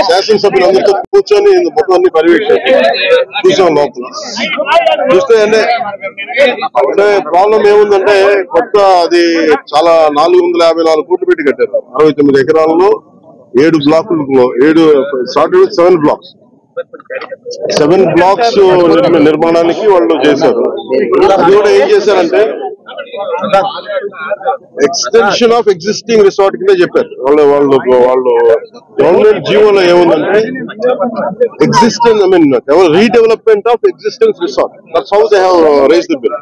శాసనసభ్యులందరితో కూర్చొని మొత్తాన్ని పర్యవేక్షించి చూసాం. లోపల చూస్తే అంటే ప్రాబ్లం ఏముందంటే కొత్త అది చాలా 454 కోట్లు పెట్టి కట్టారు. 69 ఎకరాల్లో 7 బ్లాకుల్లో 7 బ్లాక్స్ 7 బ్లాక్స్ నిర్మాణానికి వాళ్ళు చేశారు. అది కూడా ఏం చేశారంటే ఎక్స్టెన్షన్ ఆఫ్ ఎగ్జిస్టింగ్ రిసార్ట్ కింద చెప్పారు. వాళ్ళు గవర్నమెంట్ జీవోలో ఏముందంటే existence redevelopment of existence resort. That's how they have raise the bill.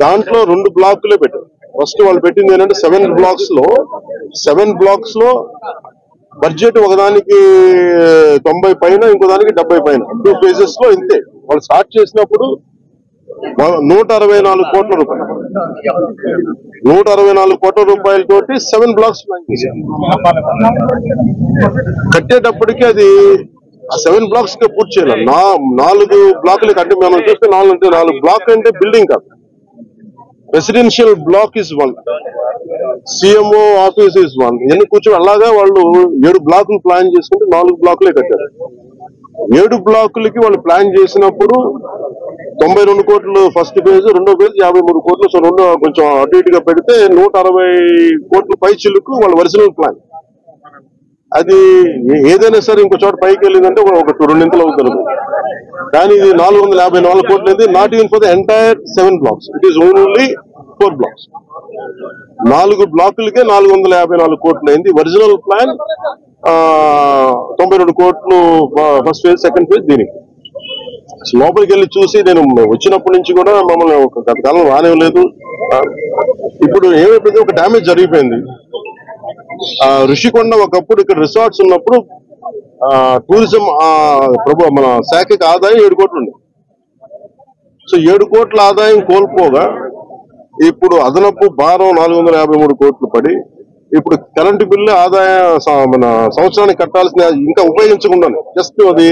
దాంట్లో 2 బ్లాకులే పెట్టారు. ఫస్ట్ వాళ్ళు పెట్టింది ఏంటంటే 7 బ్లాక్స్ లో బడ్జెట్ ఒకదానికి 90 పైన, ఇంకో దానికి 70 పైన, 2 ఫేజెస్ లో ఇంతే. వాళ్ళు స్టార్ట్ చేసినప్పుడు 164 కోట్ల రూపాయలు, 164 కోట్ల రూపాయలతోటి 7 బ్లాక్స్ కట్టేటప్పటికి అది ఆ 7 బ్లాక్స్ గా పూర్తి చేయాలి. 4 బ్లాకులకి అంటే మనం చూస్తే 4 బ్లాక్ అంటే బిల్డింగ్ కాదు, residential block is 1, CMO office is 1. ఇవన్నీ కూర్చొని అలాగా వాళ్ళు 7 బ్లాకులు ప్లాన్ చేసుకుంటే 4 బ్లాకులే కట్టారు. 7 బ్లాకులకి వాళ్ళు ప్లాన్ చేసినప్పుడు 92 కోట్లు ఫస్ట్ ఫేజ్, రెండో ఫేజ్ 53 కోట్లు. సో రెండు కొంచెం అటు ఇటుగా పెడితే 160 కోట్ల పై చిల్లుకు వాళ్ళ ఒరిజినల్ ప్లాన్. అది ఏదైనా సరే ఇంకో చోట పైకి వెళ్ళిందంటే ఒక 2 అవుతుంది. కానీ ఇది 454 కోట్లు అయితే not even for the entire 7 blocks, it is only 4 blocks. 4 బ్లాకులకే 454 కోట్లు అయింది. ఒరిజినల్ ప్లాన్ 92 కోట్లు ఫస్ట్ ఫేజ్, సెకండ్ ఫేజ్. దీనికి లోపలికి వెళ్ళి చూసి నేను వచ్చినప్పటి నుంచి కూడా మమ్మల్ని గత కాలం రానివ్వలేదు. ఇప్పుడు ఏమైపోయింది, ఒక డ్యామేజ్ జరిగిపోయింది. ఋషికొండ ఒకప్పుడు ఇక్కడ రిసార్ట్స్ ఉన్నప్పుడు టూరిజం మన శాఖకి ఆదాయం 7 కోట్లు ఉంది. సో 7 కోట్ల ఆదాయం కోల్పోగా ఇప్పుడు అదనపు భారం 453 కోట్లు పడి ఇప్పుడు కరెంటు బిల్లు ఆదాయం మన సంవత్సరానికి కట్టాల్సిన ఇంకా ఉపయోగించకుండానే జస్ట్ అది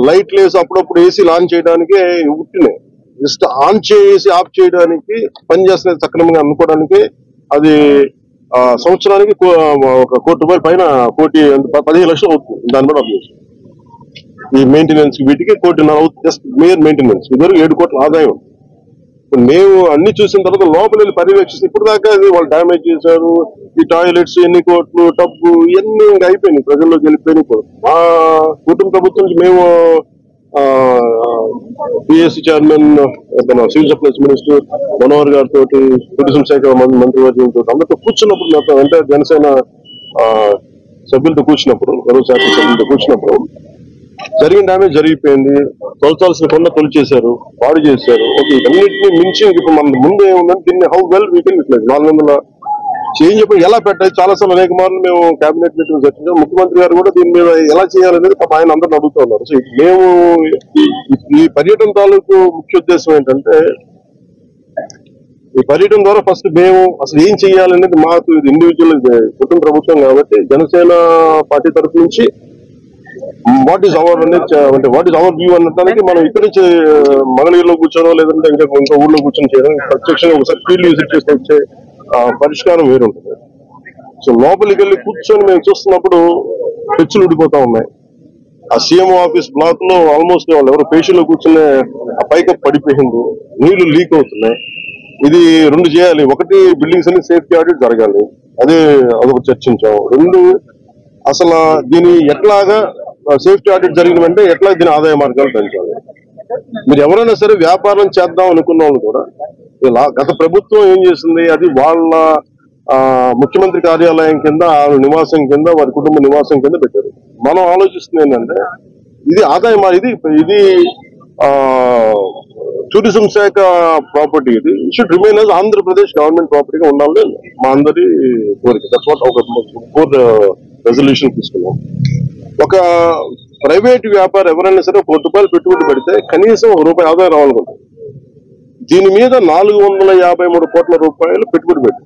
లైట్ లేసి అప్పుడప్పుడు ఏసీ ఆన్ చేయడానికి ఉట్టినే జస్ట్ ఆన్ చేసి ఆఫ్ చేయడానికి పనిచేస్తున్నది సక్రమంగా అనుకోవడానికి అది సంవత్సరానికి 1 కోటి రూపాయల పైన 15 లక్షలు అవుతుంది. దాన్ని బట్టి అప్డేషన్ ఈ మెయింటెనెన్స్ వీటికి 1.5 కోటి అవుతుంది, జస్ట్ మేయర్ మెయింటెనెన్స్. ఇదివరకు 7 కోట్ల ఆదాయం. మేము అన్ని చూసిన తర్వాత లోపల వెళ్ళి పర్యవేక్షిస్తే ఇప్పుడు దాకా అది వాళ్ళు డ్యామేజ్ చేశారు. ఈ టాయిలెట్స్ ఎన్ని కోట్లు, టబ్బు ఇవన్నీ ఇంకా అయిపోయినాయి, ప్రజల్లోకి వెళ్ళిపోయినాయి. మా కుటుంబ ప్రభుత్వం నుంచి మేము PSC chairman, civil supplies minister Manohar గారితో, టూరిజం శాఖ మంత్రివర్గంతో అందరితో కూర్చున్నప్పుడు, నాతో అంటే జనసేన సభ్యులతో కూర్చున్నప్పుడు, గౌరవ శాఖ సభ్యులతో కూర్చున్నప్పుడు జరిగిన డ్యామేజ్ జరిగిపోయింది. తొలచాల్సిన కొండ తొలిచేశారు, పాడు చేశారు. ఓకే, ఇవన్నింటినీ మించి ఇప్పుడు మన ముందు ఏముందని దీన్ని how well we can utilise 400 change చెప్పి ఎలా పెట్టాలి. చాలాసార్లు అనేక మార్లు మేము కేబినెట్ మీటింగ్ చర్చించాం. ముఖ్యమంత్రి గారు కూడా దీని మీద ఎలా చేయాలనేది ఆయన అందరిని అడుగుతూ ఉన్నారు. సో మేము ఈ పర్యటన తాలూకు ముఖ్య ఉద్దేశం ఏంటంటే, ఈ పర్యటన ద్వారా ఫస్ట్ మేము అసలు ఏం చేయాలనేది మాకు ఇది ఇండివిజువల్ కుటుంబ ప్రభుత్వం కాబట్టి జనసేన పార్టీ తరఫు నుంచి వాట్ ఈస్ అవర్ అనేది అంటే వాట్ ఈస్ అవర్ వ్యూ అనడానికి మనం ఇక్కడ నుంచి మంగళగిరిలో కూర్చోనో లేదంటే ఇంకా ఊళ్ళో కూర్చొని చేయడం, ప్రత్యక్షంగా ఒకసారి ఫీల్డ్ విజిట్ చేసి వచ్చే పరిష్కారం వేరుంటుంది. సో లోపలికి వెళ్ళి కూర్చొని మేము చూస్తున్నప్పుడు పెచ్చులు ఉడిపోతా ఉన్నాయి. ఆ సీఎంఓ ఆఫీస్ బ్లాక్ లో ఆల్మోస్ట్ వాళ్ళు ఎవరు పేషెంట్ లో కూర్చునే ఆ పైకప్ పడిపోయింది, నీళ్లు లీక్ అవుతున్నాయి. ఇది 2 చేయాలి. ఒకటి, బిల్డింగ్స్ అన్ని సేఫ్టీ ఆడిట్ జరగాలి, అదొక చర్చించాం. 2, అసలు దీని ఎట్లాగా సేఫ్టీ ఆడిట్ జరిగిన వెంటనే ఎట్లా దీని ఆదాయ మార్గాలు పెంచాలి. మీరు ఎవరైనా సరే వ్యాపారం చేద్దాం అనుకున్న వాళ్ళు కూడా గత ప్రభుత్వం ఏం చేసింది, అది వాళ్ళ ముఖ్యమంత్రి కార్యాలయం కింద, నివాసం కింద, వారి కుటుంబ నివాసం కింద పెట్టారు. మనం ఆలోచిస్తుంది ఏంటంటే ఇది ఆదాయం, ఇది టూరిజం శాఖ ప్రాపర్టీ, ఇది should remain as Andhra Pradesh government ప్రాపర్టీగా ఉండాలి మా అందరి కోరిక. దట్స్ వాట్ ఒక 4 రెజల్యూషన్ తీసుకున్నాం. ఒక ప్రైవేట్ వ్యాపారం ఎవరైనా సరే 1 కోటి రూపాయలు పెట్టుబడి పెడితే కనీసం ₹1 ఆదాయం రావాలనుకుంటుంది. దీని మీద 453 కోట్ల రూపాయలు పెట్టుబడి పెట్టి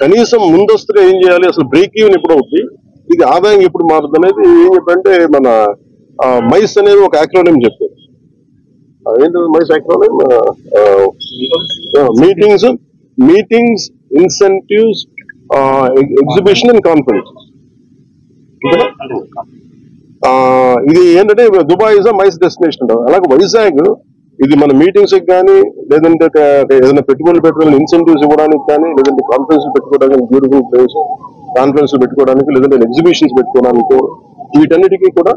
కనీసం ముందస్తుగా ఏం చేయాలి, అసలు బ్రేక్ ఈవెన్ ఎప్పుడు అవుతుంది, ఇది ఆదాయం ఎప్పుడు మారుతుంది అనేది ఏం చెప్పంటే మన మైస్ అనేది ఒక యాక్రోనిమ్ చెప్పారు. ఏంటంటే MICE acronym meetings, incentives, exhibition and conference. ఇది ఏంటంటే దుబాయ్ ఇస్ మైస్ డెస్టినేషన్ అంటారు. అలాగే వైజాగ్ ఇది మన మీటింగ్స్ కానీ లేదంటే ఏదైనా పెట్టుబడులు పెట్టుకోవాలి ఇన్సెంటివ్స్ ఇవ్వడానికి కానీ లేదంటే కాన్ఫరెన్స్ పెట్టుకోవడానికి బ్యూటిఫుల్ ప్లేస్ కాన్ఫరెన్స్ పెట్టుకోవడానికి లేదంటే ఎగ్జిబిషన్స్ పెట్టుకోవడానికి వీటన్నిటికీ కూడా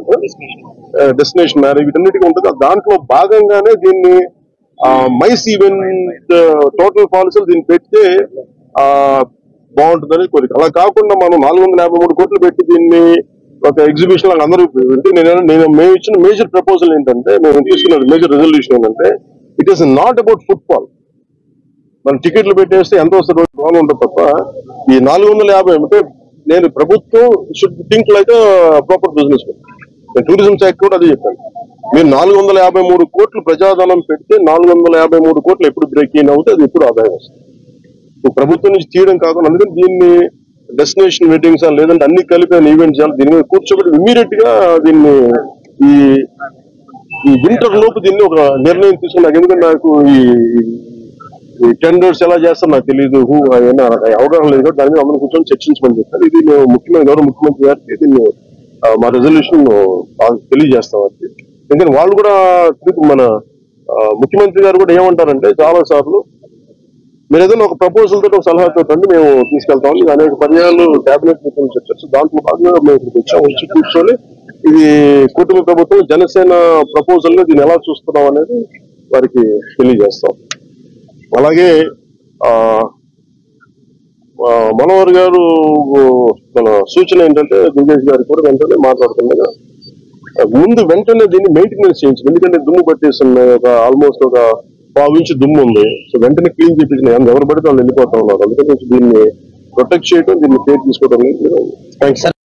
డెస్టినేషన్ మ్యారేజ్ వీటన్నిటికీ ఉంటుంది. దాంట్లో భాగంగానే దీన్ని మైస్ ఈవెంట్ టోటల్ పాలసీలు దీన్ని పెడితే బాగుంటుందని కోరిక. అలా కాకుండా మనం 453 కోట్లు పెట్టి దీన్ని ఒక ఎగ్జిబిషన్ లాగా అందరూ మేము ఇచ్చిన మేజర్ ప్రపోజల్ ఏంటంటే మేము తీసుకున్న మేజర్ రెజల్యూషన్ ఏంటంటే it is not about football. మనం టికెట్లు పెట్టేస్తే ఎంత వస్తుంది బాగా ఉంటుంది తప్ప ఈ 450 అంటే నేను ప్రభుత్వం should think like proper business. నేను టూరిజం శాఖ కూడా అదే చెప్పాను. మీరు 453 కోట్లు ప్రజాధనం పెడితే 453 కోట్లు ఎప్పుడు బ్రేక్ ఇన్ అవుతే అది ఎప్పుడు ఆదాయం వస్తుంది. ప్రభుత్వం నుంచి తీయడం కాకుండా అందుకని దీన్ని డెస్టినేషన్ మీటింగ్స్ లేదంటే అన్ని కలిపి ఈవెంట్ చేయాలి. దీని మీద కూర్చోబెట్టి ఇమీడియట్ గా దీన్ని ఈ వింటర్ లోపు దీన్ని ఒక నిర్ణయం తీసుకున్నాను. ఎందుకంటే నాకు ఈ టెండర్స్ ఎలా చేస్తారో నాకు తెలియదు, అవగాహన లేదు. దాని మీద అందరూ కూర్చొని చర్చించమని చెప్పారు. ఇది మేము గౌరవ ముఖ్యమంత్రి గారికి దీన్ని మా రెజల్యూషన్ తెలియజేస్తాం. అది ఎందుకంటే వాళ్ళు కూడా మన ముఖ్యమంత్రి గారు కూడా ఏమంటారంటే చాలా సార్లు మీరు ఏదైనా ఒక ప్రపోజల్ తోటి ఒక సలహాతో మేము తీసుకెళ్తాం. అనేక పర్యాలు కేబినెట్ మీటింగ్ చర్చ దాంట్లో భాగంగా మేము ఇక్కడికి వచ్చి కూర్చొని ఇది కూటమి ప్రభుత్వం జనసేన ప్రపోజల్ గా దీన్ని ఎలా చూస్తున్నాం అనేది వారికి తెలియజేస్తాం. అలాగే మనోహర్ గారు మన సూచన ఏంటంటే దుర్గేష్ గారికి కూడా వెంటనే మాట్లాడుతుండగా ముందు వెంటనే దీన్ని మెయింటెనెన్స్ చేయించింది. ఎందుకంటే దుమ్ము పట్టేస్తున్నాయి, ఆల్మోస్ట్ ఒక 5 ఇంచు దుమ్ము ఉంది. సో వెంటనే క్లీన్ చేయించిన ఎవరు పడితే వాళ్ళు వెళ్ళిపోతా ఉన్నారు. అందుకని దీన్ని ప్రొటెక్ట్ చేయడం దీన్ని కేర్ తీసుకోవడం. థ్యాంక్స్.